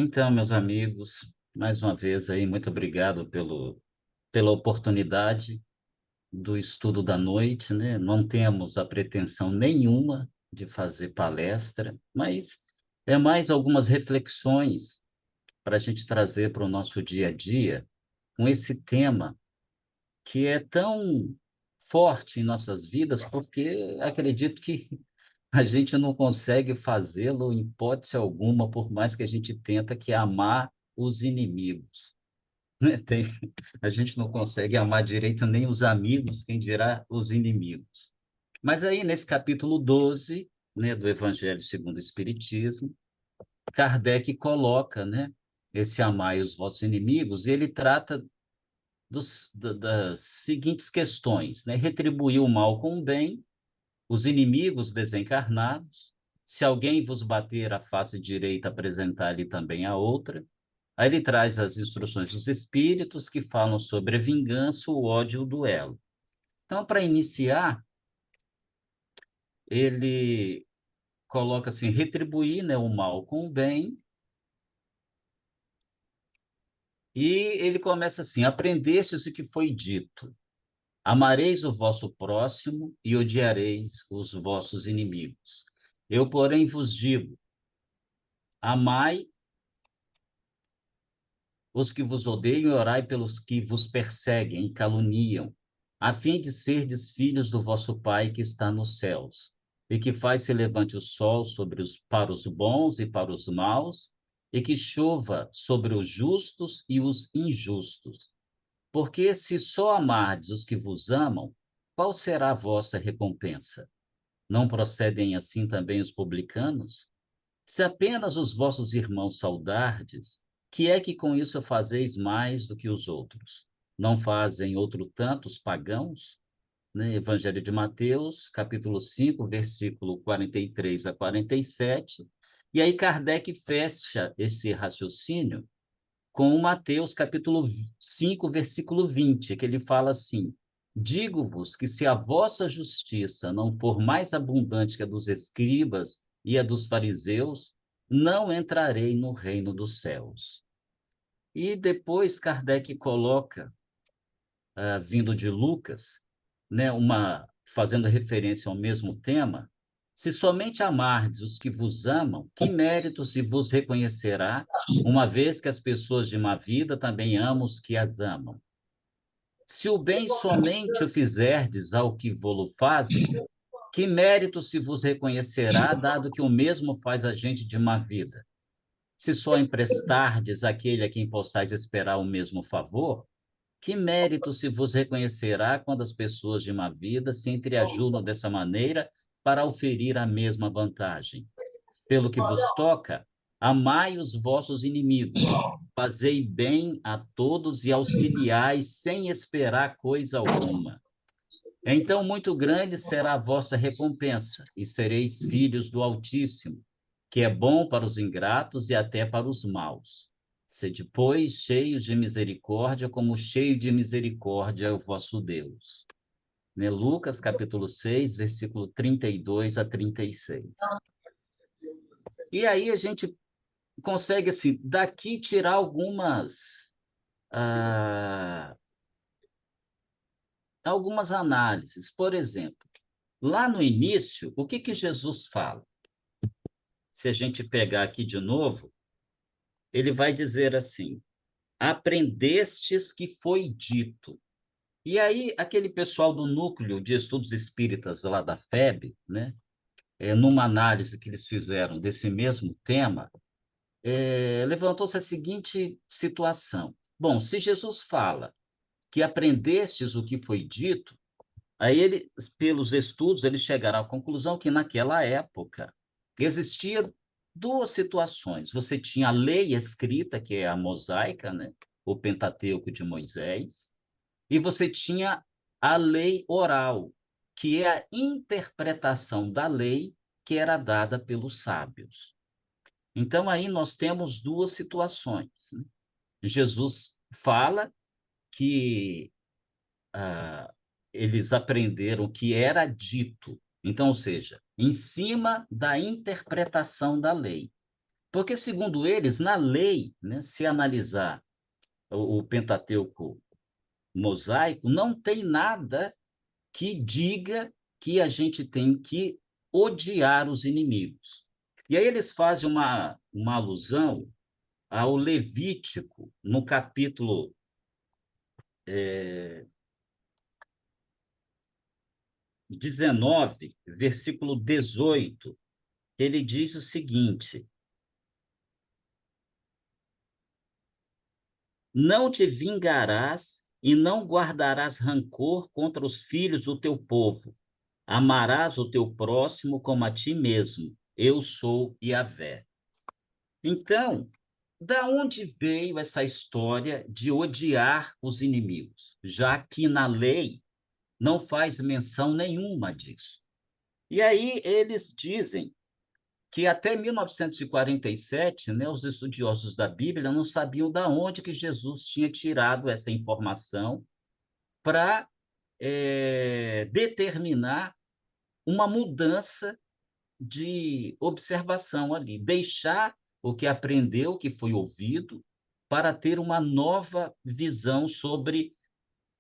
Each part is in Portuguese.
Então, meus amigos, mais uma vez aí, muito obrigado pela oportunidade do estudo da noite, né? Não temos a pretensão nenhuma de fazer palestra, mas é mais algumas reflexões para a gente trazer para o nosso dia a dia com esse tema que é tão forte em nossas vidas, porque acredito que a gente não consegue fazê-lo em hipótese alguma, por mais que a gente tenta, que é amar os inimigos, né? A gente não consegue amar direito nem os amigos, quem dirá os inimigos. Mas aí, nesse capítulo 12, né, do Evangelho segundo o Espiritismo, Kardec coloca, né, esse amai os vossos inimigos, e ele trata das seguintes questões, né? Retribuir o mal com o bem, os inimigos desencarnados, se alguém vos bater a face direita, apresentar-lhe também a outra. Aí ele traz as instruções dos espíritos que falam sobre a vingança, o ódio e o duelo. Então, para iniciar, ele coloca assim, retribuir, né, o mal com o bem, e ele começa assim, aprendestes o que foi dito, amareis o vosso próximo e odiareis os vossos inimigos. Eu, porém, vos digo, amai os que vos odeiam e orai pelos que vos perseguem e caluniam, a fim de serdes filhos do vosso Pai que está nos céus, e que faz se levante o sol para os bons e para os maus, e que chova sobre os justos e os injustos. Porque se só amardes os que vos amam, qual será a vossa recompensa? Não procedem assim também os publicanos? Se apenas os vossos irmãos saudardes, que é que com isso fazeis mais do que os outros? Não fazem outro tanto os pagãos? Né? Evangelho de Mateus, capítulo 5, versículo 43 a 47. E aí Kardec fecha esse raciocínio com o Mateus, capítulo 5, versículo 20, que ele fala assim: digo-vos que se a vossa justiça não for mais abundante que a dos escribas e a dos fariseus, não entrarei no reino dos céus. E depois Kardec coloca, vindo de Lucas, né, fazendo referência ao mesmo tema, se somente amardes os que vos amam, que mérito se vos reconhecerá, uma vez que as pessoas de má vida também amam os que as amam? Se o bem somente o fizerdes ao que vô-lo fazem, que mérito se vos reconhecerá, dado que o mesmo faz a gente de má vida? Se só emprestardes àquele a quem possais esperar o mesmo favor, que mérito se vos reconhecerá quando as pessoas de má vida se entreajudam dessa maneira para oferir a mesma vantagem? Pelo que vos toca, amai os vossos inimigos, fazei bem a todos e auxiliai sem esperar coisa alguma. Então muito grande será a vossa recompensa, e sereis filhos do Altíssimo, que é bom para os ingratos e até para os maus. Sede, pois, cheios de misericórdia, como cheio de misericórdia é o vosso Deus. Né? Lucas, capítulo 6, versículo 32 a 36. E aí a gente consegue, assim, daqui tirar ah, algumas análises. Por exemplo, lá no início, o que que Jesus fala? Se a gente pegar aqui de novo, ele vai dizer assim: aprendestes que foi dito. E aí, aquele pessoal do Núcleo de Estudos Espíritas lá da FEB, né, numa análise que eles fizeram desse mesmo tema, levantou-se a seguinte situação. Bom, se Jesus fala que aprendestes o que foi dito, aí ele, pelos estudos, eles chegaram à conclusão que naquela época existia duas situações. Você tinha a lei escrita, que é a mosaica, né? O Pentateuco de Moisés, e você tinha a lei oral, que é a interpretação da lei que era dada pelos sábios. Então, aí nós temos duas situações, né? Jesus fala que eles aprenderam o que era dito. Então, ou seja, em cima da interpretação da lei. Porque, segundo eles, na lei, né, se analisar o Pentateuco mosaico, não tem nada que diga que a gente tem que odiar os inimigos. E aí eles fazem uma alusão ao Levítico, no capítulo 19, versículo 18, ele diz o seguinte: não te vingarás e não guardarás rancor contra os filhos do teu povo. Amarás o teu próximo como a ti mesmo. Eu sou Yahvé. Então, da onde veio essa história de odiar os inimigos? Já que na lei não faz menção nenhuma disso. E aí eles dizem que até 1947, né, os estudiosos da Bíblia não sabiam da onde que Jesus tinha tirado essa informação para determinar uma mudança de observação ali, deixar o que aprendeu, o que foi ouvido, para ter uma nova visão sobre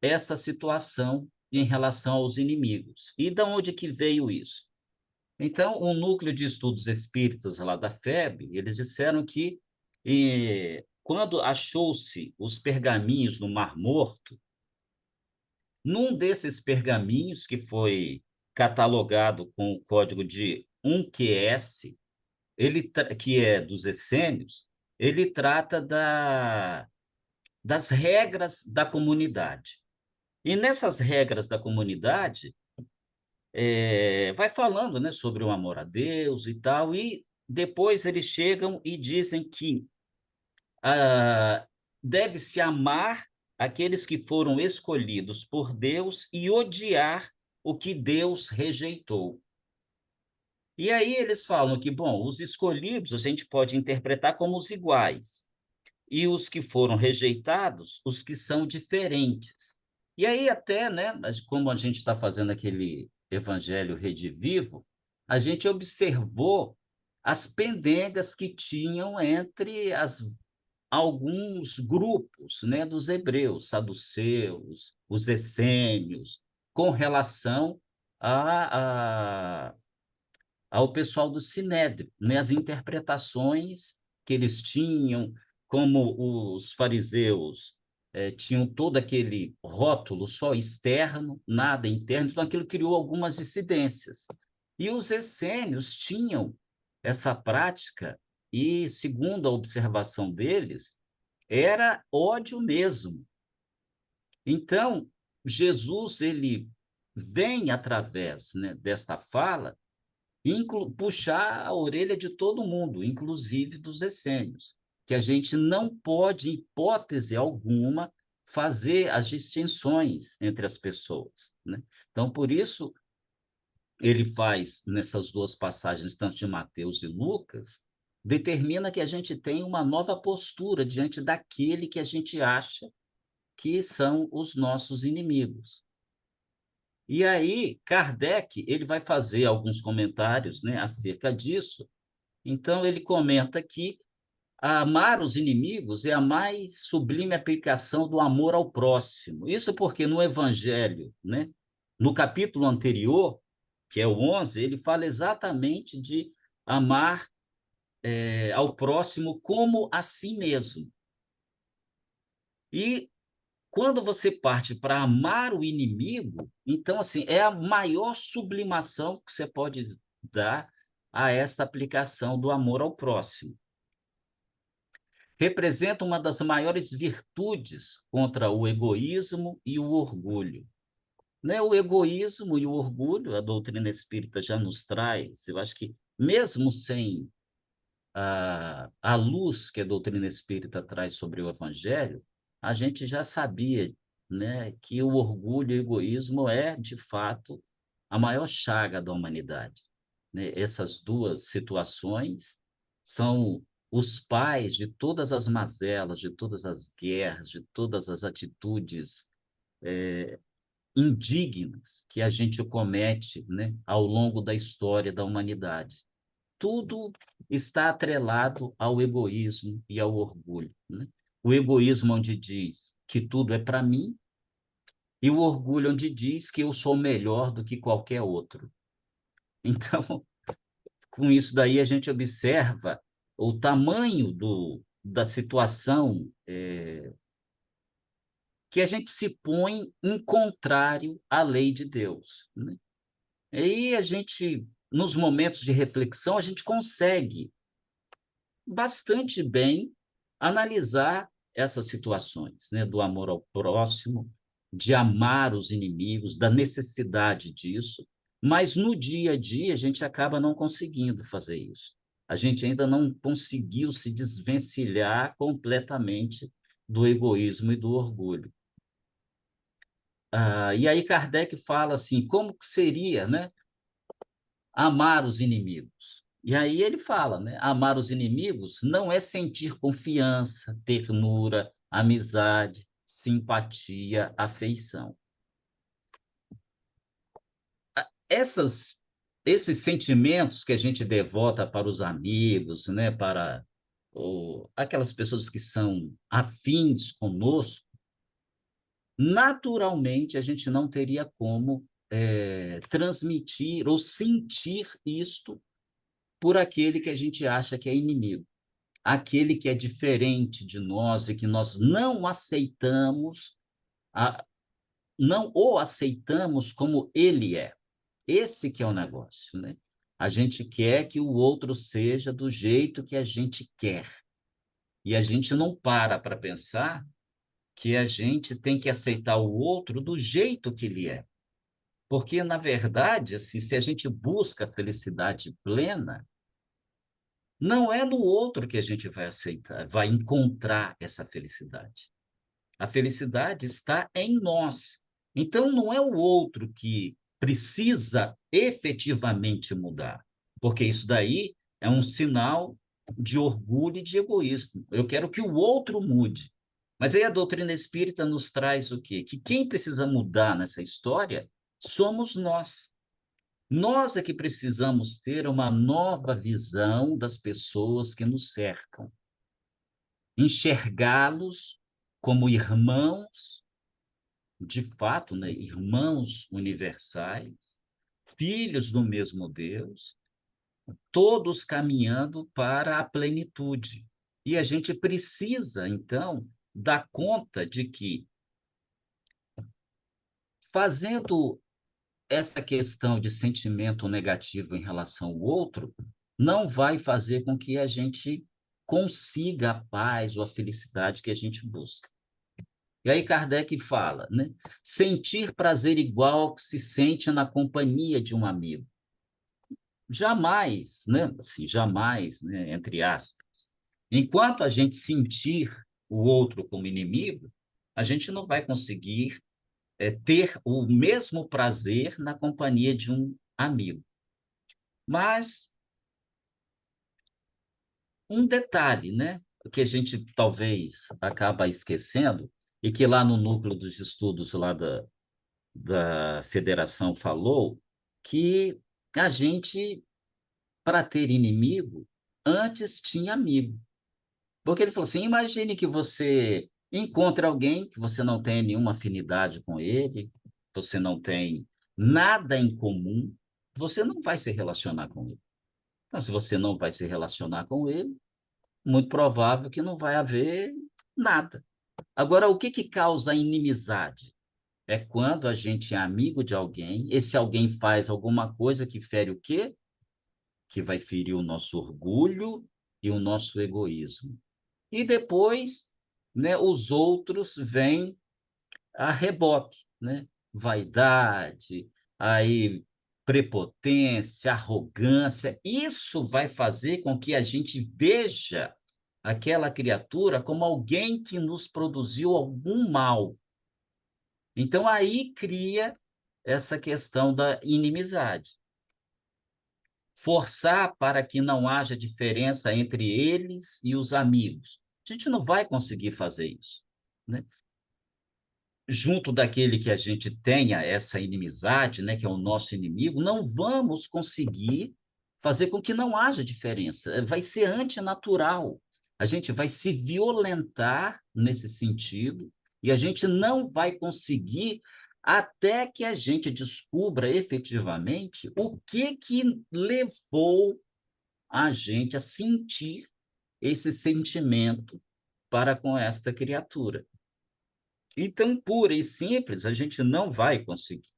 essa situação em relação aos inimigos. E de onde que veio isso? Então, o núcleo de estudos espíritas lá da FEB, eles disseram que quando achou-se os pergaminhos no Mar Morto, num desses pergaminhos que foi catalogado com o código de UNQS, que é dos essênios, ele trata das regras da comunidade. E nessas regras da comunidade, vai falando, né, sobre o amor a Deus e tal, e depois eles chegam e dizem que ah, deve-se amar aqueles que foram escolhidos por Deus e odiar o que Deus rejeitou. E aí eles falam que, bom, os escolhidos a gente pode interpretar como os iguais, e os que foram rejeitados, os que são diferentes. E aí até, né, como a gente está fazendo aquele evangelho redivivo, a gente observou as pendengas que tinham entre alguns grupos, né, dos hebreus, saduceus, os essênios, com relação a ao pessoal do Sinédrio, né? As interpretações que eles tinham, como os fariseus tinham todo aquele rótulo só externo, nada interno, então aquilo criou algumas dissidências. E os essênios tinham essa prática e, segundo a observação deles, era ódio mesmo. Então, Jesus, ele vem através, né, desta fala puxar a orelha de todo mundo, inclusive dos essênios, que a gente não pode, em hipótese alguma, fazer as distinções entre as pessoas, né? Então, por isso, ele faz, nessas duas passagens, tanto de Mateus e Lucas, determina que a gente tem uma nova postura diante daquele que a gente acha que são os nossos inimigos. E aí, Kardec, ele vai fazer alguns comentários, né, acerca disso. Então, ele comenta que amar os inimigos é a mais sublime aplicação do amor ao próximo. Isso porque no Evangelho, né, no capítulo anterior, que é o 11, ele fala exatamente de amar ao próximo como a si mesmo. E quando você parte para amar o inimigo, então, assim, é a maior sublimação que você pode dar a esta aplicação do amor ao próximo. Representa uma das maiores virtudes contra o egoísmo e o orgulho. Né? O egoísmo e o orgulho, a doutrina espírita já nos traz, eu acho que mesmo sem a luz que a doutrina espírita traz sobre o evangelho, a gente já sabia, né, que o orgulho e o egoísmo é, de fato, a maior chaga da humanidade. Né? Essas duas situações são os pais de todas as mazelas, de todas as guerras, de todas as atitudes indignas que a gente comete, né, ao longo da história da humanidade. tudo está atrelado ao egoísmo e ao orgulho, né? O egoísmo onde diz que tudo é para mim e o orgulho onde diz que eu sou melhor do que qualquer outro. Então, com isso daí a gente observa o tamanho da situação que a gente se põe em contrário à lei de Deus, né? E aí a gente, nos momentos de reflexão, a gente consegue bastante bem analisar essas situações, né, do amor ao próximo, de amar os inimigos, da necessidade disso, mas no dia a dia a gente acaba não conseguindo fazer isso. A gente ainda não conseguiu se desvencilhar completamente do egoísmo e do orgulho. E aí Kardec fala assim, como que seria, né, amar os inimigos? E aí ele fala, né, amar os inimigos não é sentir confiança, ternura, amizade, simpatia, afeição. Essas, esses sentimentos que a gente devota para os amigos, né, para aquelas pessoas que são afins conosco, naturalmente a gente não teria como transmitir ou sentir isto por aquele que a gente acha que é inimigo, aquele que é diferente de nós e que nós não aceitamos, a, não o aceitamos como ele é. Esse que é o negócio, né? A gente quer que o outro seja do jeito que a gente quer. E a gente não para pensar que a gente tem que aceitar o outro do jeito que ele é. Porque, na verdade, assim, se a gente busca a felicidade plena, não é no outro que a gente vai aceitar, vai encontrar essa felicidade. A felicidade está em nós. Então, não é o outro que precisa efetivamente mudar, porque isso daí é um sinal de orgulho e de egoísmo. Eu quero que o outro mude. Mas aí a doutrina espírita nos traz o quê? Que quem precisa mudar nessa história somos nós. Nós é que precisamos ter uma nova visão das pessoas que nos cercam, enxergá-los como irmãos, de fato, né, irmãos universais, filhos do mesmo Deus, todos caminhando para a plenitude. E a gente precisa, então, dar conta de que, fazendo essa questão de sentimento negativo em relação ao outro não vai fazer com que a gente consiga a paz ou a felicidade que a gente busca. E aí Kardec fala, né? Sentir prazer igual ao que se sente na companhia de um amigo. Jamais, né? Assim, jamais, né? Entre aspas. Enquanto a gente sentir o outro como inimigo, a gente não vai conseguir ter o mesmo prazer na companhia de um amigo. Mas um detalhe, né, que a gente talvez acaba esquecendo, e que lá no núcleo dos estudos lá da federação falou, que a gente, para ter inimigo, antes tinha amigo. Porque ele falou assim, imagine que você encontre alguém que você não tem nenhuma afinidade com ele, você não tem nada em comum, você não vai se relacionar com ele. Então, se você não vai se relacionar com ele, muito provável que não vai haver nada. Agora, o que que causa a inimizade? É quando a gente é amigo de alguém, esse alguém faz alguma coisa que fere o quê? Que vai ferir o nosso orgulho e o nosso egoísmo. E depois, né, os outros vêm a reboque, né? Vaidade, aí prepotência, arrogância. Isso vai fazer com que a gente veja aquela criatura como alguém que nos produziu algum mal. Então aí cria essa questão da inimizade. Forçar para que não haja diferença entre eles e os amigos. A gente não vai conseguir fazer isso, né? Junto daquele que a gente tenha essa inimizade, né, que é o nosso inimigo, não vamos conseguir fazer com que não haja diferença. Vai ser antinatural. A gente vai se violentar nesse sentido e a gente não vai conseguir até que a gente descubra efetivamente o que levou a gente a sentir esse sentimento para com esta criatura. Então, pura e simples, a gente não vai conseguir.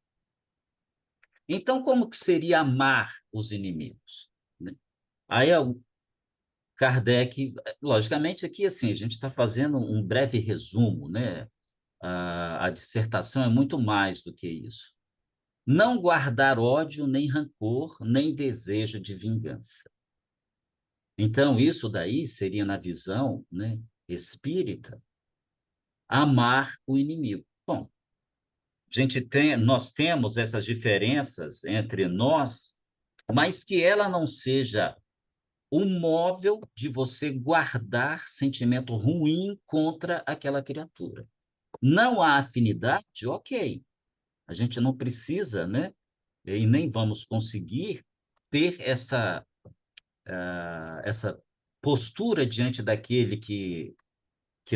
Então, como que seria amar os inimigos, né? Aí o Kardec, logicamente, aqui assim, a gente está fazendo um breve resumo, né? A dissertação é muito mais do que isso. Não guardar ódio, nem rancor, nem desejo de vingança. Então, isso daí seria, na visão, né, espírita, amar o inimigo. Bom, nós temos essas diferenças entre nós, mas que ela não seja o móvel de você guardar sentimento ruim contra aquela criatura. Não há afinidade, ok. A gente não precisa, né? E nem vamos conseguir ter essa postura diante daquele que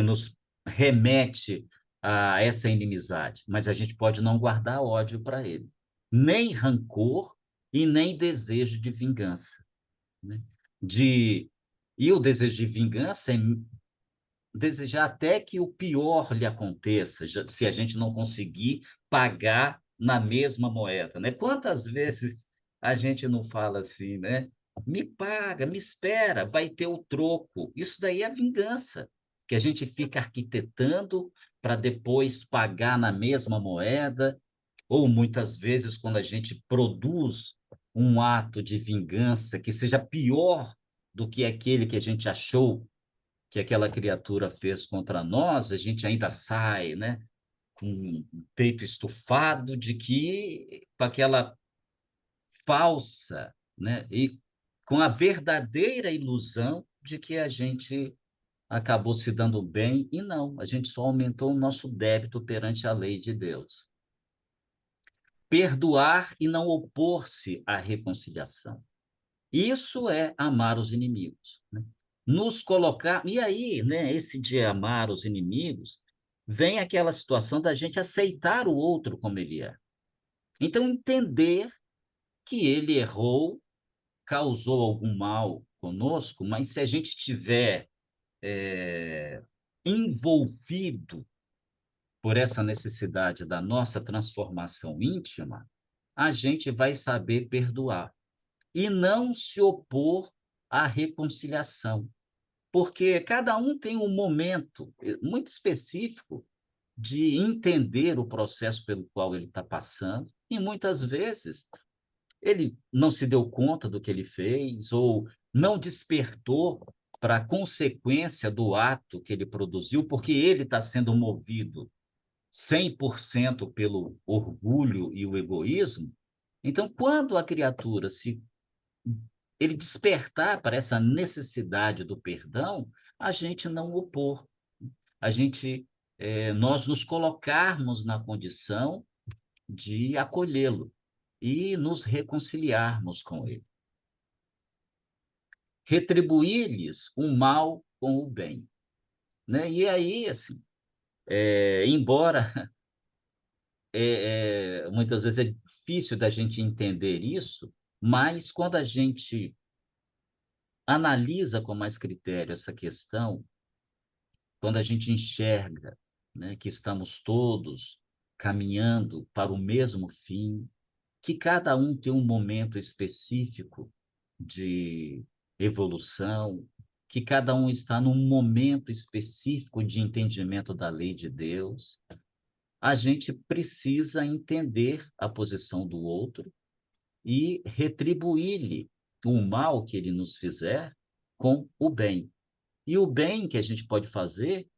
nos remete a essa inimizade, mas a gente pode não guardar ódio para ele, nem rancor e nem desejo de vingança, né? De E o desejo de vingança é desejar até que o pior lhe aconteça, se a gente não conseguir pagar na mesma moeda, né? Quantas vezes a gente não fala assim, né? Me paga, me espera, vai ter o troco. Isso daí é vingança, que a gente fica arquitetando para depois pagar na mesma moeda, ou muitas vezes quando a gente produz um ato de vingança que seja pior do que aquele que a gente achou que aquela criatura fez contra nós, a gente ainda sai, né, com o peito estufado de que com aquela falsa, né, e com a verdadeira ilusão de que a gente acabou se dando bem e não, a gente só aumentou o nosso débito perante a lei de Deus. Perdoar e não opor-se à reconciliação. Isso é amar os inimigos, né? Nos colocar. E aí, né, esse de amar os inimigos, vem aquela situação da gente aceitar o outro como ele é. Então, entender que ele errou, causou algum mal conosco, mas se a gente tiver envolvido por essa necessidade da nossa transformação íntima, a gente vai saber perdoar e não se opor à reconciliação. Porque cada um tem um momento muito específico de entender o processo pelo qual ele está passando, e muitas vezes ele não se deu conta do que ele fez, ou não despertou para a consequência do ato que ele produziu, porque ele está sendo movido 100% pelo orgulho e o egoísmo. Então, quando a criatura se ele despertar para essa necessidade do perdão, a gente não opor, a gente, nós nos colocarmos na condição de acolhê-lo e nos reconciliarmos com ele. Retribuir-lhes o mal com o bem, né? E aí, assim, embora muitas vezes é difícil da gente entender isso, mas quando a gente analisa com mais critério essa questão, quando a gente enxerga, né, que estamos todos caminhando para o mesmo fim, que cada um tem um momento específico de evolução, que cada um está num momento específico de entendimento da lei de Deus, a gente precisa entender a posição do outro e retribuir-lhe o mal que ele nos fizer com o bem. E o bem que a gente pode fazer,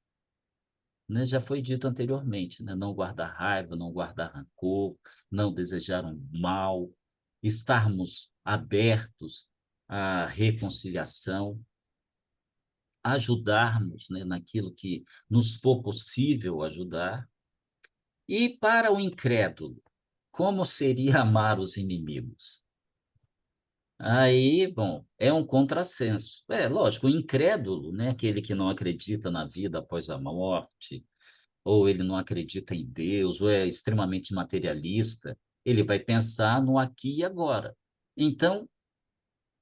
né, já foi dito anteriormente, né? Não guardar raiva, não guardar rancor, não desejar um mal, estarmos abertos à reconciliação, ajudarmos, né, naquilo que nos for possível ajudar. E para o incrédulo, como seria amar os inimigos? Aí, bom, é um contrassenso. É, lógico, o incrédulo, né, aquele que não acredita na vida após a morte, ou ele não acredita em Deus, ou é extremamente materialista, ele vai pensar no aqui e agora. Então,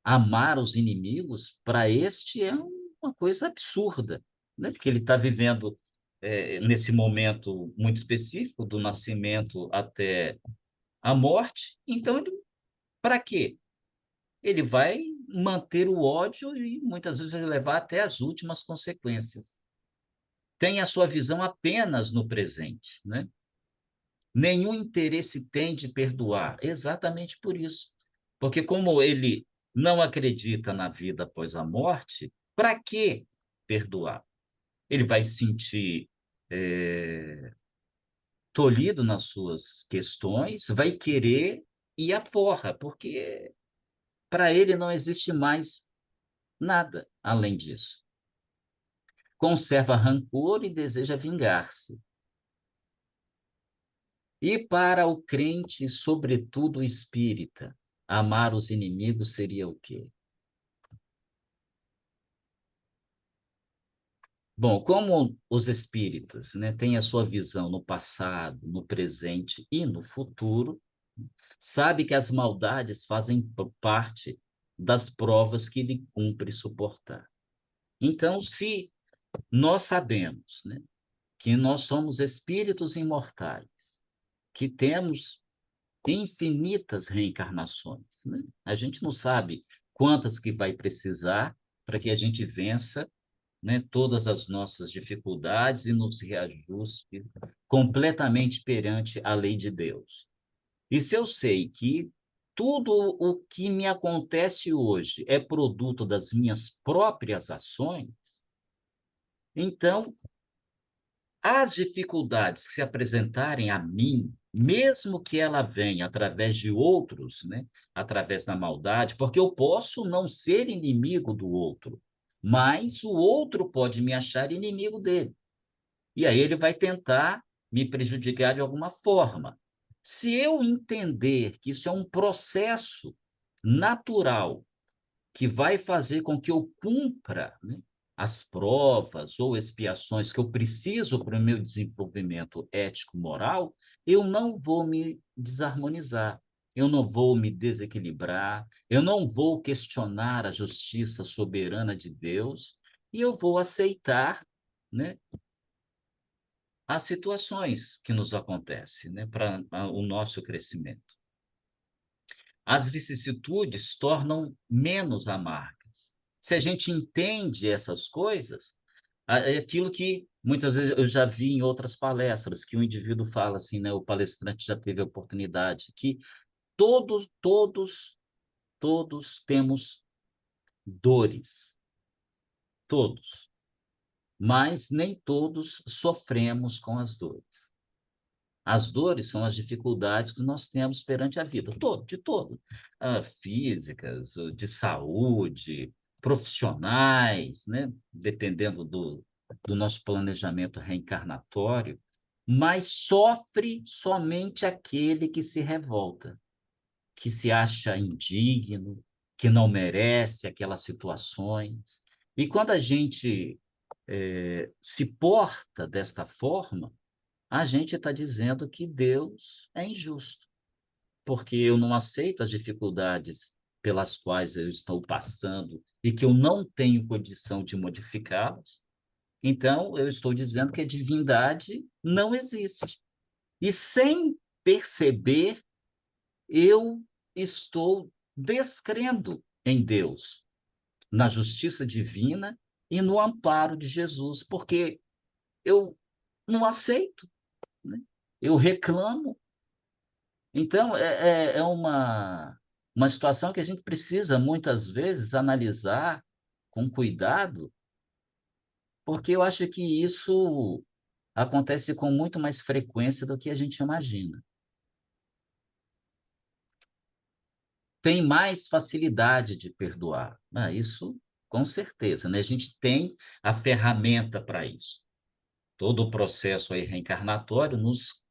amar os inimigos, para este é uma coisa absurda, né? Porque ele está vivendo nesse momento muito específico, do nascimento até a morte. Então, para quê? Ele vai manter o ódio e muitas vezes vai levar até as últimas consequências. Tem a sua visão apenas no presente, né? Nenhum interesse tem de perdoar, exatamente por isso. Porque como ele não acredita na vida após a morte, para que perdoar? Ele vai se sentir tolhido nas suas questões, vai querer ir à forra, porque para ele não existe mais nada além disso. Conserva rancor e deseja vingar-se. E para o crente, sobretudo o espírita, amar os inimigos seria o quê? Bom, como os espíritas, né, têm a sua visão no passado, no presente e no futuro, sabe que as maldades fazem parte das provas que lhe cumpre suportar. Então, se nós sabemos, né, que nós somos espíritos imortais, que temos infinitas reencarnações, né? A gente não sabe quantas que vai precisar para que a gente vença, né, todas as nossas dificuldades e nos reajuste completamente perante a lei de Deus. E se eu sei que tudo o que me acontece hoje é produto das minhas próprias ações, então as dificuldades que se apresentarem a mim, mesmo que ela venha através de outros, né, através da maldade, porque eu posso não ser inimigo do outro, mas o outro pode me achar inimigo dele. E aí ele vai tentar me prejudicar de alguma forma. Se eu entender que isso é um processo natural que vai fazer com que eu cumpra, né, as provas ou expiações que eu preciso para o meu desenvolvimento ético-moral, eu não vou me desarmonizar, eu não vou me desequilibrar, eu não vou questionar a justiça soberana de Deus e eu vou aceitar, né, as situações que nos acontecem, né, para o nosso crescimento. As vicissitudes tornam menos amargas. Se a gente entende essas coisas, é aquilo que muitas vezes eu já vi em outras palestras, que o indivíduo fala assim, né, o palestrante já teve a oportunidade, que todos temos dores, todos, mas nem todos sofremos com as dores. As dores são as dificuldades que nós temos perante a vida, de todo, físicas, de saúde, profissionais, né? Dependendo do nosso planejamento reencarnatório, mas sofre somente aquele que se revolta, que se acha indigno, que não merece aquelas situações. E quando a gente se porta desta forma, a gente está dizendo que Deus é injusto, porque eu não aceito as dificuldades pelas quais eu estou passando e que eu não tenho condição de modificá-las. Então, eu estou dizendo que a divindade não existe. E sem perceber, eu estou descrendo em Deus, na justiça divina e no amparo de Jesus, porque eu não aceito, né? Eu reclamo. Então, é uma situação que a gente precisa, muitas vezes, analisar com cuidado, porque eu acho que isso acontece com muito mais frequência do que a gente imagina. Tem mais facilidade de perdoar. Isso com certeza, né? A gente tem a ferramenta para isso. Todo o processo aí reencarnatório nos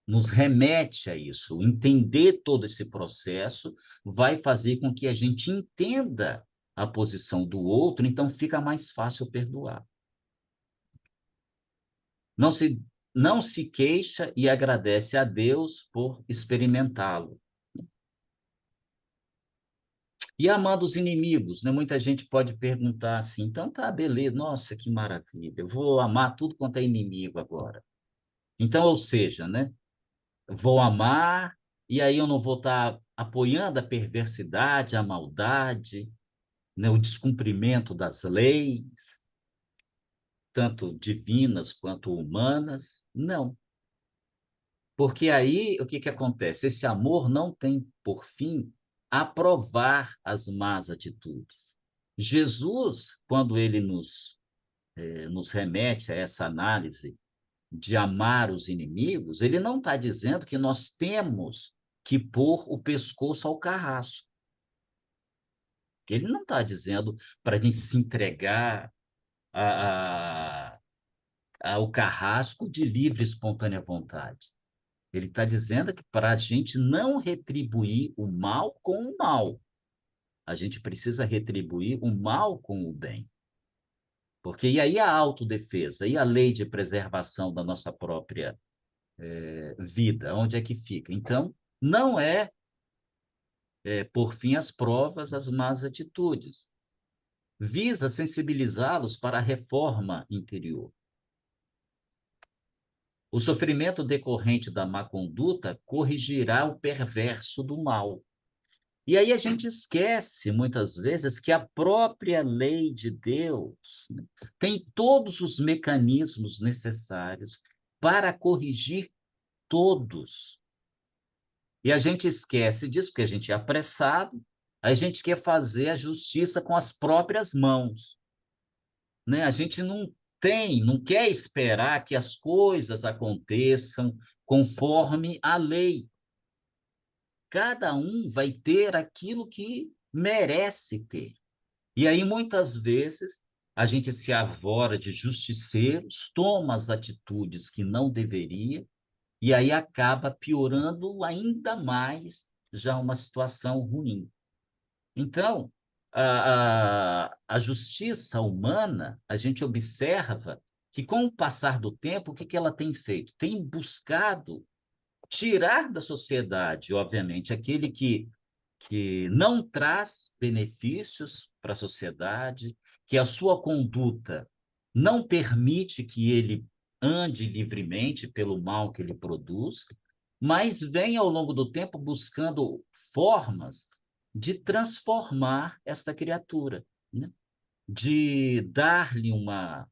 nos remete a isso. Entender todo esse processo vai fazer com que a gente entenda a posição do outro, então fica mais fácil perdoar. Não se, não se queixa e agradece a Deus por experimentá-lo. E amando os inimigos, né? Muita gente pode perguntar assim, então tá, beleza, nossa, que maravilha, eu vou amar tudo quanto é inimigo agora. Então, ou seja, né? Vou amar, e aí eu não vou estar apoiando a perversidade, a maldade, né? O descumprimento das leis, tanto divinas quanto humanas. Não. Porque aí o que que acontece? Esse amor não tem por fim aprovar as más atitudes. Jesus, quando ele nos remete a essa análise de amar os inimigos, ele não está dizendo que nós temos que pôr o pescoço ao carrasco. Ele não está dizendo para a gente se entregar a, a, ao carrasco de livre e espontânea vontade. Ele está dizendo que para a gente não retribuir o mal com o mal, a gente precisa retribuir o mal com o bem. Porque e aí a autodefesa, e a lei de preservação da nossa própria vida, onde é que fica? Então, não por fim, as provas, as más atitudes. Visa sensibilizá-los para a reforma interior. O sofrimento decorrente da má conduta corrigirá o perverso do mal. E aí a gente esquece, muitas vezes, que a própria lei de Deus, né, tem todos os mecanismos necessários para corrigir todos. E a gente esquece disso, porque a gente é apressado, a gente quer fazer a justiça com as próprias mãos, né? A gente não quer esperar que as coisas aconteçam conforme a lei. Cada um vai ter aquilo que merece ter. E aí, muitas vezes, a gente se arvora de justiceiros, toma as atitudes que não deveria, e aí acaba piorando ainda mais já uma situação ruim. Então, a justiça humana, a gente observa que, com o passar do tempo, o que que ela tem feito? Tem buscado tirar da sociedade, obviamente, aquele que não traz benefícios para a sociedade, que a sua conduta não permite que ele ande livremente pelo mal que ele produz, mas vem ao longo do tempo buscando formas de transformar esta criatura, né? De dar-lhe uma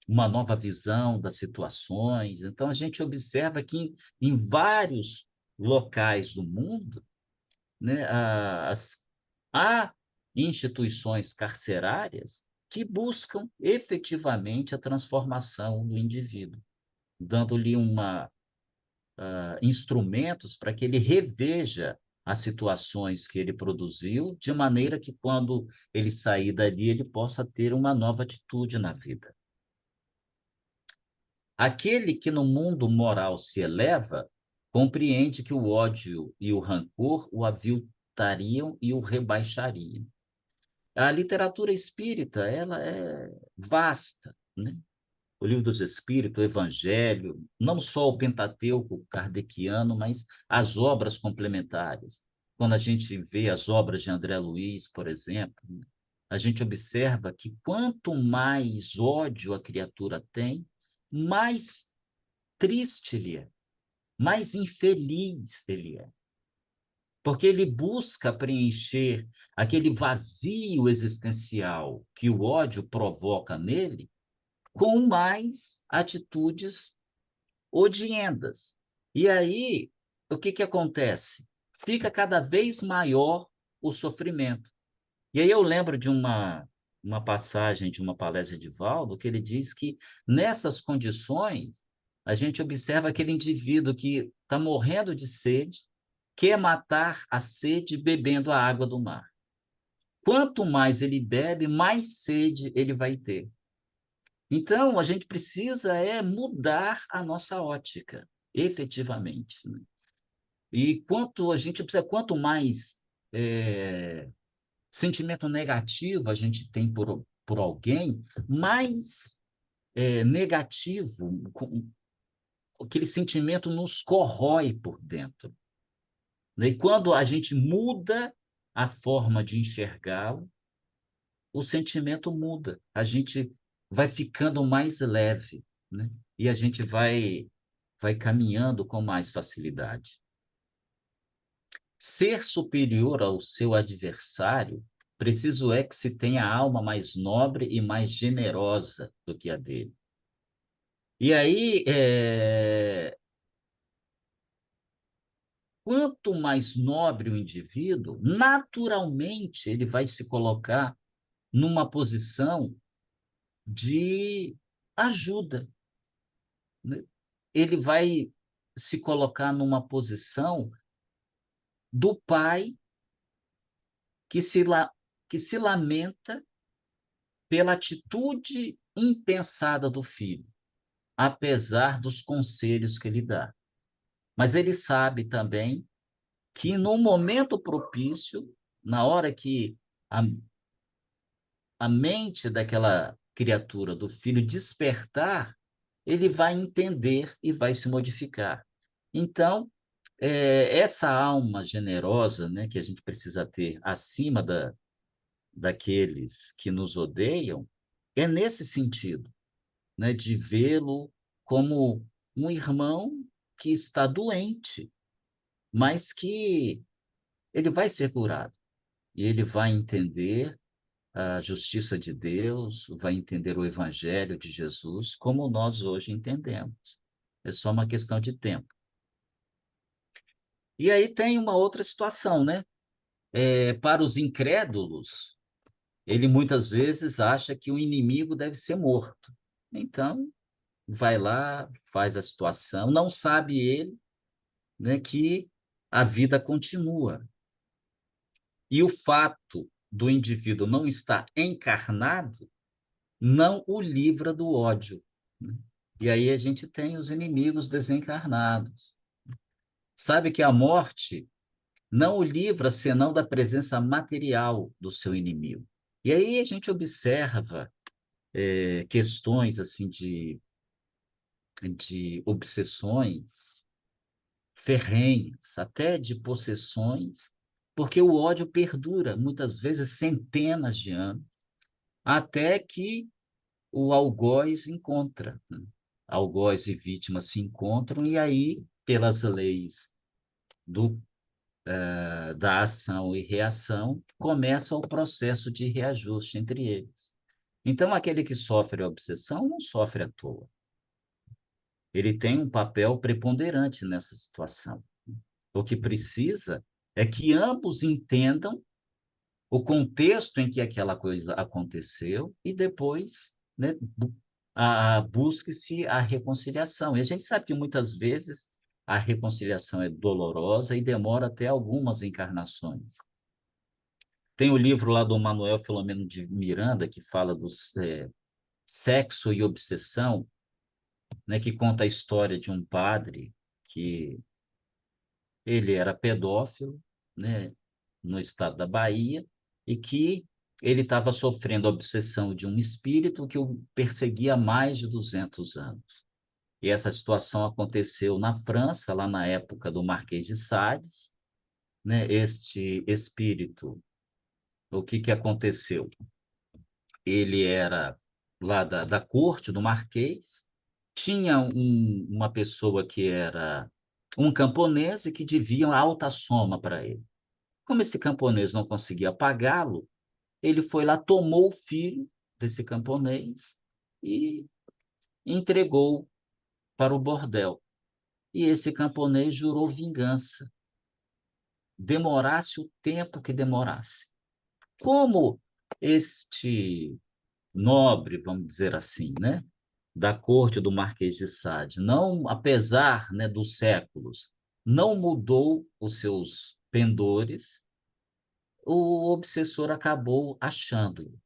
nova visão das situações. Então, a gente observa que em vários locais do mundo, né, há instituições carcerárias que buscam efetivamente a transformação do indivíduo, dando-lhe instrumentos para que ele reveja as situações que ele produziu, de maneira que, quando ele sair dali, ele possa ter uma nova atitude na vida. Aquele que no mundo moral se eleva, compreende que o ódio e o rancor o aviltariam e o rebaixariam. A literatura espírita, ela é vasta, né? O Livro dos Espíritos, o Evangelho, não só o Pentateuco kardeciano, mas as obras complementares. Quando a gente vê as obras de André Luiz, por exemplo, né, a gente observa que quanto mais ódio a criatura tem, mais triste ele é, mais infeliz ele é. Porque ele busca preencher aquele vazio existencial que o ódio provoca nele com mais atitudes odiendas. E aí, o que que acontece? Fica cada vez maior o sofrimento. E aí eu lembro de uma passagem de uma palestra de Valdo, que ele diz que nessas condições a gente observa aquele indivíduo que está morrendo de sede, quer matar a sede bebendo a água do mar. Quanto mais ele bebe, mais sede ele vai ter. Então, a gente precisa mudar a nossa ótica. efetivamente, né? E quanto a gente precisa, quanto mais sentimento negativo a gente tem por alguém, mais negativo, aquele sentimento nos corrói por dentro, né? E quando a gente muda a forma de enxergá-lo, o sentimento muda, a gente vai ficando mais leve, né? E a gente vai caminhando com mais facilidade. Ser superior ao seu adversário, preciso é que se tenha a alma mais nobre e mais generosa do que a dele. E aí, quanto mais nobre o indivíduo, naturalmente ele vai se colocar numa posição de ajuda, né? Ele vai se colocar numa posição do pai que que se lamenta pela atitude impensada do filho, apesar dos conselhos que ele dá. Mas ele sabe também que no momento propício, na hora que a, a mente daquela criatura, do filho, despertar, ele vai entender e vai se modificar. Então, essa alma generosa, né, que a gente precisa ter acima daqueles que nos odeiam, é nesse sentido, né, de vê-lo como um irmão que está doente, mas que ele vai ser curado e ele vai entender a justiça de Deus, vai entender o evangelho de Jesus como nós hoje entendemos. É só uma questão de tempo. E aí tem uma outra situação, né? Para os incrédulos, ele muitas vezes acha que o inimigo deve ser morto. Então, vai lá, faz a situação, não sabe ele, né, que a vida continua. E o fato do indivíduo não estar encarnado não o livra do ódio, né? E aí a gente tem os inimigos desencarnados. Sabe que a morte não o livra senão da presença material do seu inimigo. E aí a gente observa questões assim de obsessões ferrenhas, até de possessões, porque o ódio perdura, muitas vezes centenas de anos, até que o algoz encontra, né? Algoz e vítima se encontram, e aí, pelas leis da ação e reação, começa o processo de reajuste entre eles. Então, aquele que sofre a obsessão não sofre à toa. Ele tem um papel preponderante nessa situação. O que precisa é que ambos entendam o contexto em que aquela coisa aconteceu e depois, né, busque-se a reconciliação. E a gente sabe que muitas vezes a reconciliação é dolorosa e demora até algumas encarnações. Tem o livro lá do Manuel Filomeno de Miranda, que fala do sexo e obsessão, né, que conta a história de um padre que ele era pedófilo, né, no estado da Bahia, e que ele estava sofrendo a obsessão de um espírito que o perseguia há mais de 200 anos. E essa situação aconteceu na França, lá na época do Marquês de Sades, né? Este espírito, o que que aconteceu? Ele era lá da corte do Marquês, tinha uma pessoa que era um camponês e que devia alta soma para ele. Como esse camponês não conseguia pagá-lo, ele foi lá, tomou o filho desse camponês e entregou para o bordel. E esse camponês jurou vingança, demorasse o tempo que demorasse. Como este nobre, vamos dizer assim, né, da corte do Marquês de Sade, não, apesar, né, dos séculos, não mudou os seus pendores, o obsessor acabou achando.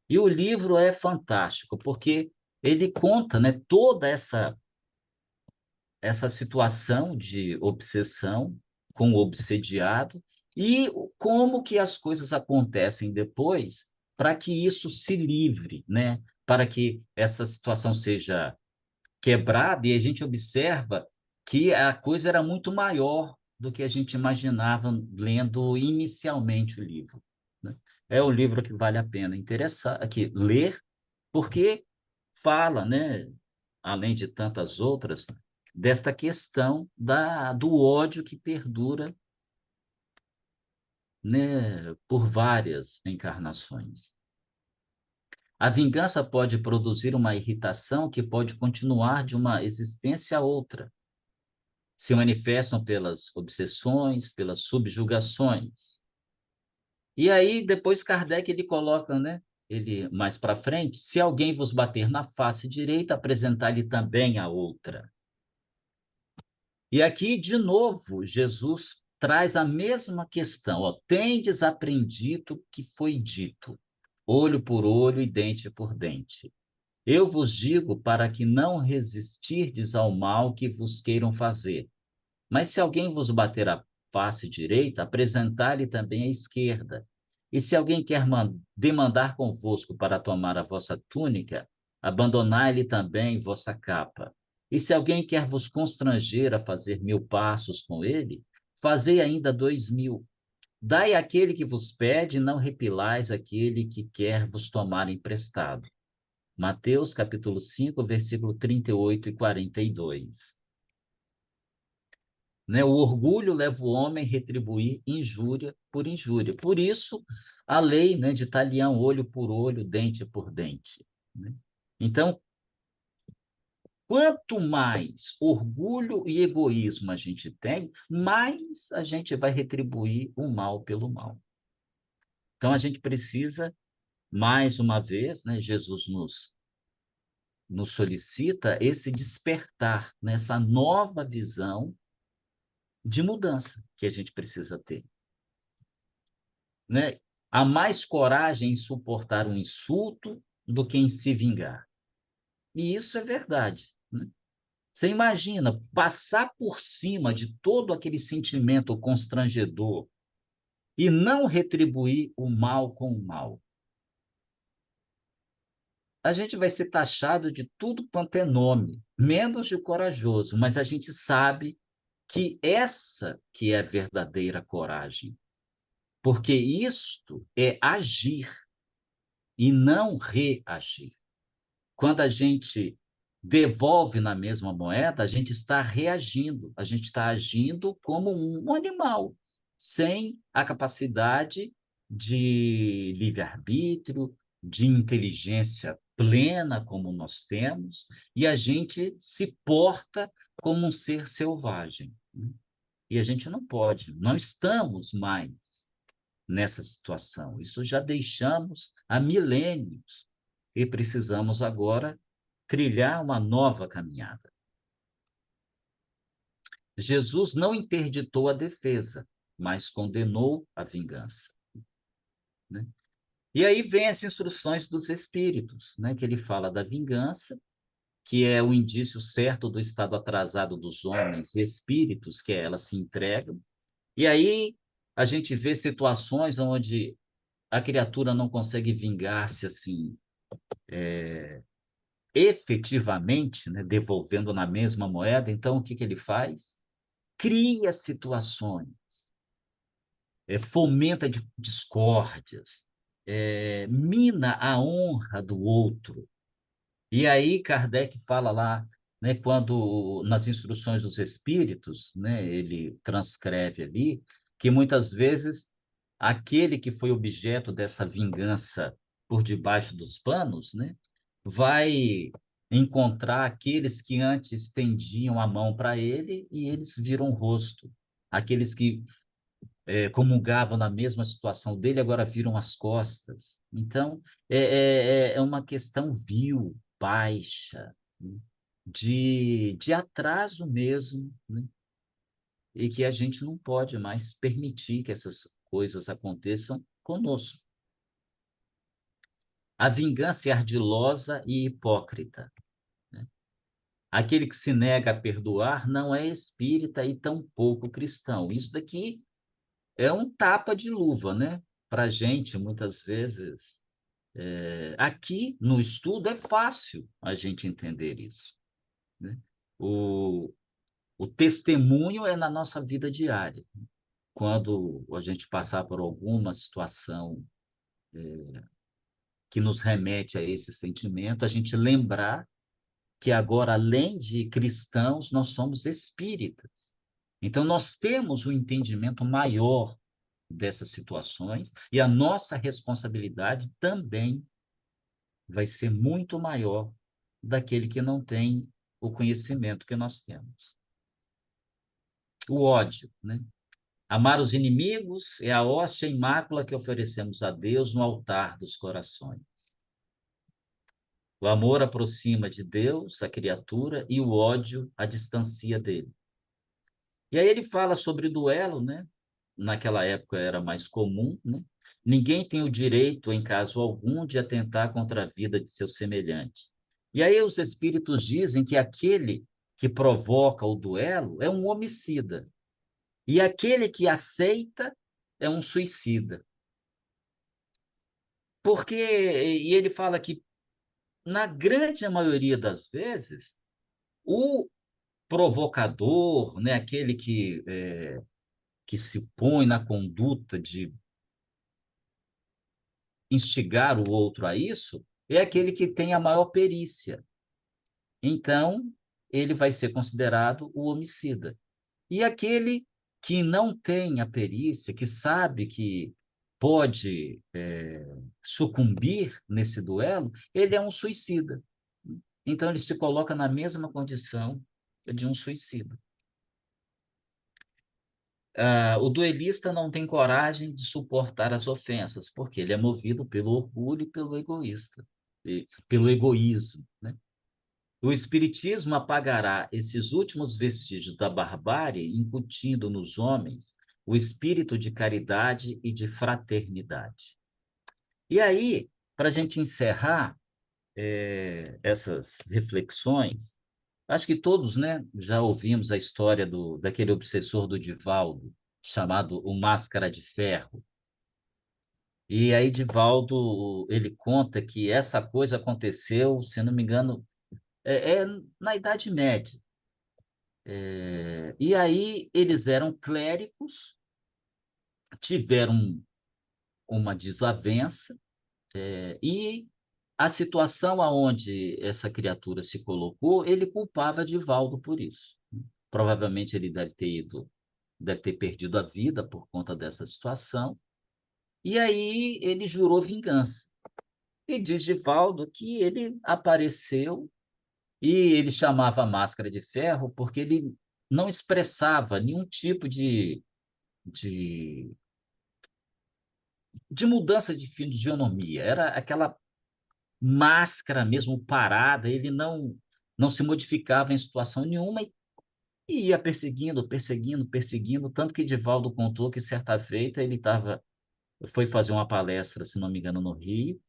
E o livro é fantástico, porque ele conta, né, toda essa situação de obsessão com o obsediado e como que as coisas acontecem depois para que isso se livre, né? Para que essa situação seja quebrada e a gente observa que a coisa era muito maior do que a gente imaginava lendo inicialmente o livro, né? É um livro que vale a pena interessar, aqui, ler, porque fala, né, além de tantas outras, desta questão do ódio que perdura, né, por várias encarnações. A vingança pode produzir uma irritação que pode continuar de uma existência a outra. Se manifestam pelas obsessões, pelas subjugações. E aí, depois Kardec ele coloca, né, ele mais para frente, se alguém vos bater na face direita, apresentar-lhe também a outra. E aqui, de novo, Jesus traz a mesma questão. Ó, tendes aprendido o que foi dito, olho por olho e dente por dente. Eu vos digo para que não resistirdes ao mal que vos queiram fazer. Mas se alguém vos bater a face direita, apresentai-lhe também a esquerda. E se alguém quer demandar convosco para tomar a vossa túnica, abandonai-lhe também vossa capa. E se alguém quer vos constranger a fazer 1000 passos com ele, fazei ainda 2000. Dai àquele que vos pede, e não repilais aquele que quer vos tomar emprestado. Mateus capítulo 5, versículo 38 e 42. Né? O orgulho leva o homem a retribuir injúria por injúria. Por isso, a lei, né, de talião, olho por olho, dente por dente, né? Então, quanto mais orgulho e egoísmo a gente tem, mais a gente vai retribuir o mal pelo mal. Então, a gente precisa, mais uma vez, né, Jesus nos solicita esse despertar, nessa nova visão de mudança que a gente precisa ter, né? Há mais coragem em suportar um insulto do que em se vingar. E isso é verdade, né? Você imagina passar por cima de todo aquele sentimento constrangedor e não retribuir o mal com o mal. A gente vai ser taxado de tudo quanto é nome, menos de corajoso, mas a gente sabe que essa que é a verdadeira coragem, porque isto é agir e não reagir. Quando a gente devolve na mesma moeda, a gente está reagindo, a gente está agindo como um animal, sem a capacidade de livre-arbítrio, de inteligência plena como nós temos, e a gente se porta como um ser selvagem, né? E a gente não pode, não estamos mais nessa situação. Isso já deixamos há milênios e precisamos agora trilhar uma nova caminhada. Jesus não interditou a defesa, mas condenou a vingança, né? E aí vem as instruções dos espíritos, né, que ele fala da vingança, que é o indício certo do estado atrasado dos homens espíritos, que elas se entregam. E aí a gente vê situações onde a criatura não consegue vingar-se assim efetivamente, né, devolvendo na mesma moeda. Então, o que que ele faz? Cria situações, fomenta discórdias, mina a honra do outro. E aí Kardec fala lá, né, quando nas instruções dos espíritos, né, ele transcreve ali que muitas vezes aquele que foi objeto dessa vingança por debaixo dos panos, né, vai encontrar aqueles que antes estendiam a mão para ele e eles viram o rosto. Aqueles que comungavam na mesma situação dele agora viram as costas. Então, é uma questão vil, baixa, né, de atraso mesmo, né? E que a gente não pode mais permitir que essas coisas aconteçam conosco. A vingança é ardilosa e hipócrita, né? Aquele que se nega a perdoar não é espírita e tampouco cristão. Isso daqui é um tapa de luva, né? Para a gente, muitas vezes. Aqui no estudo é fácil a gente entender isso, né? O, o testemunho é na nossa vida diária. Quando a gente passar por alguma situação que nos remete a esse sentimento, a gente lembrar que agora, além de cristãos, nós somos espíritas. Então, nós temos um entendimento maior dessas situações e a nossa responsabilidade também vai ser muito maior daquele que não tem o conhecimento que nós temos. O ódio, né? Amar os inimigos é a hóstia e mácula que oferecemos a Deus no altar dos corações. O amor aproxima de Deus a criatura e o ódio a distancia dele. E aí ele fala sobre duelo, né? Naquela época era mais comum, né? Ninguém tem o direito, em caso algum, de atentar contra a vida de seu semelhante. E aí os espíritos dizem que aquele que provoca o duelo é um homicida. E aquele que aceita é um suicida. Porque, e ele fala que, na grande maioria das vezes, o provocador, né, aquele que se põe na conduta de instigar o outro a isso, é aquele que tem a maior perícia. Então, ele vai ser considerado o homicida. E aquele que não tem a perícia, que sabe que pode sucumbir nesse duelo, ele é um suicida. Então, ele se coloca na mesma condição de um suicida. O duelista não tem coragem de suportar as ofensas, porque ele é movido pelo orgulho e pelo pelo egoísmo, né? O espiritismo apagará esses últimos vestígios da barbárie, incutindo nos homens o espírito de caridade e de fraternidade. E aí, para a gente encerrar essas reflexões, acho que todos, né, já ouvimos a história daquele obsessor do Divaldo, chamado o Máscara de Ferro. E aí, Divaldo, ele conta que essa coisa aconteceu, se não me engano, na Idade Média. E aí, eles eram clérigos, tiveram uma desavença, e a situação aonde essa criatura se colocou, ele culpava Divaldo por isso. Provavelmente ele deve ter perdido a vida por conta dessa situação. E aí ele jurou vingança. E diz Divaldo que ele apareceu e ele chamava a Máscara de Ferro porque ele não expressava nenhum tipo de, de mudança de fisionomia. Era aquela máscara mesmo parada, ele não se modificava em situação nenhuma e ia perseguindo, perseguindo, perseguindo, tanto que Divaldo contou que certa feita foi fazer uma palestra, se não me engano, no Rio,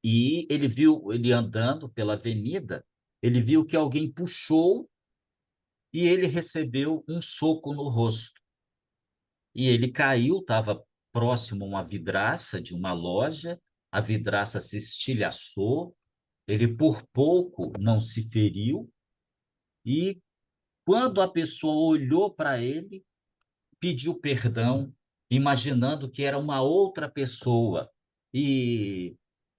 e ele viu ele andando pela avenida, ele viu que alguém puxou e ele recebeu um soco no rosto. E ele caiu, estava próximo a uma vidraça de uma loja, a vidraça se estilhaçou, ele por pouco não se feriu, e quando a pessoa olhou para ele, pediu perdão, imaginando que era uma outra pessoa e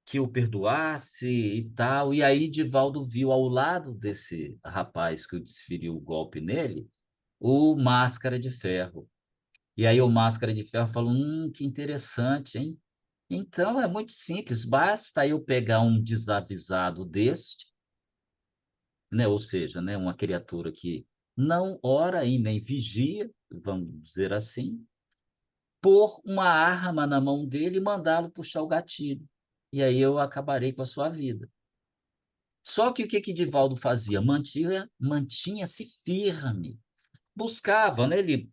que o perdoasse e tal. E aí Divaldo viu ao lado desse rapaz que desferiu o golpe nele, o Máscara de Ferro. E aí o Máscara de Ferro falou: que interessante, hein? Então é muito simples, basta eu pegar um desavisado deste, né? Ou seja, né, uma criatura que não ora e nem vigia, vamos dizer assim, pôr uma arma na mão dele e mandá-lo puxar o gatilho. E aí eu acabarei com a sua vida. Só que o que que Divaldo fazia? Mantinha-se firme. Buscava, né? Ele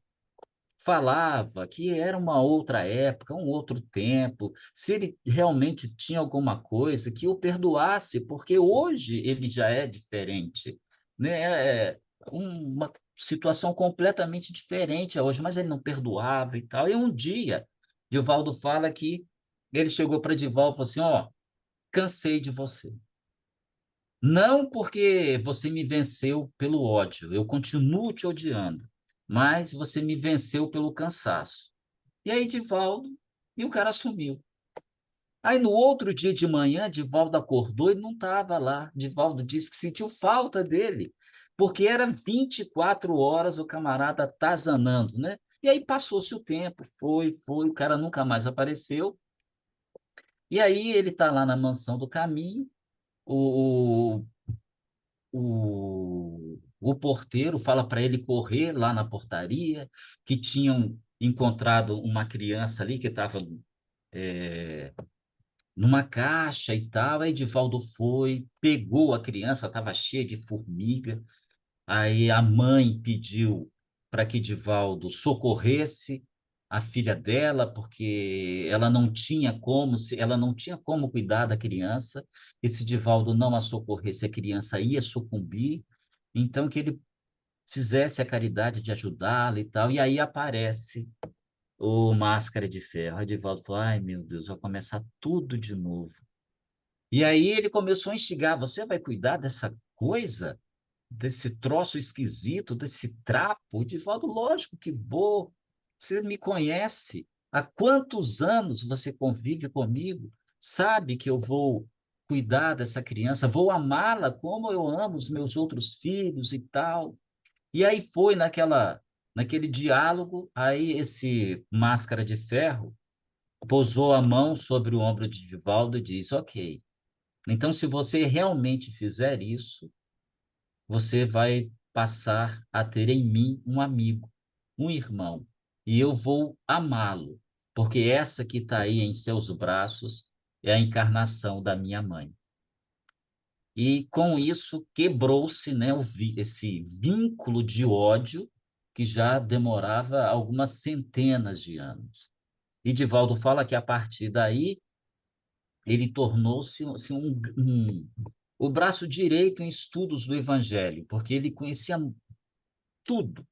falava que era uma outra época, um outro tempo, se ele realmente tinha alguma coisa que o perdoasse, porque hoje ele já é diferente, né? Uma situação completamente diferente hoje, mas ele não perdoava e tal. E um dia, Divaldo fala que ele chegou para Divaldo e falou assim: ó, cansei de você. Não porque você me venceu pelo ódio, eu continuo te odiando, mas você me venceu pelo cansaço. E aí, Divaldo, e o cara sumiu. Aí, no outro dia de manhã, Divaldo acordou e não estava lá. Divaldo disse que sentiu falta dele, porque era 24 horas o camarada atazanando, né? E aí passou-se o tempo, foi, o cara nunca mais apareceu. E aí ele está lá na mansão do caminho, o, o porteiro fala para ele correr lá na portaria, que tinham encontrado uma criança ali que estava numa caixa e tal. Aí Edivaldo foi, pegou a criança, estava cheia de formiga. Aí a mãe pediu para que Edivaldo socorresse a filha dela, porque ela não tinha como cuidar da criança, e se Edivaldo não a socorresse, a criança ia sucumbir. Então, que ele fizesse a caridade de ajudá-la e tal. E aí aparece o Máscara de Ferro. Edivaldo falou: ai, meu Deus, vai começar tudo de novo. E aí ele começou a instigar: você vai cuidar dessa coisa? Desse troço esquisito, desse trapo? Edivaldo, lógico que vou. Você me conhece. Há quantos anos você convive comigo? Sabe que eu vou cuidar dessa criança, vou amá-la como eu amo os meus outros filhos e tal. E aí foi naquele diálogo, aí esse Máscara de Ferro pousou a mão sobre o ombro de Divaldo e disse: ok, então se você realmente fizer isso, você vai passar a ter em mim um amigo, um irmão, e eu vou amá-lo, porque essa que está aí em seus braços é a encarnação da minha mãe. E com isso quebrou-se, né, esse vínculo de ódio que já demorava algumas centenas de anos. E Divaldo fala que a partir daí ele tornou-se assim, o braço direito em estudos do Evangelho, porque ele conhecia tudo,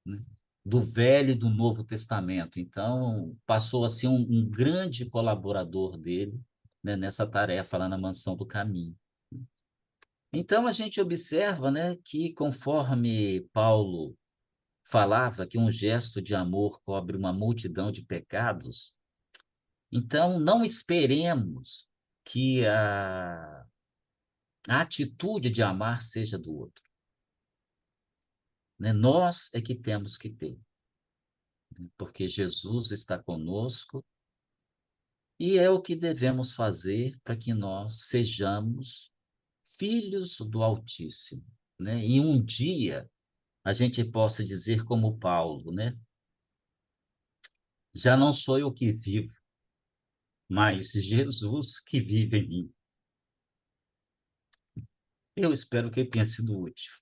né, do Velho e do Novo Testamento. Então, passou a ser um grande colaborador dele, né, nessa tarefa lá na Mansão do Caminho. Então, a gente observa, né, que conforme Paulo falava que um gesto de amor cobre uma multidão de pecados, então não esperemos que a atitude de amar seja do outro, né? Nós é que temos que ter, porque Jesus está conosco e é o que devemos fazer para que nós sejamos filhos do Altíssimo, né? E um dia a gente possa dizer como Paulo, né? Já não sou eu que vivo, mas Jesus que vive em mim. Eu espero que tenha sido útil.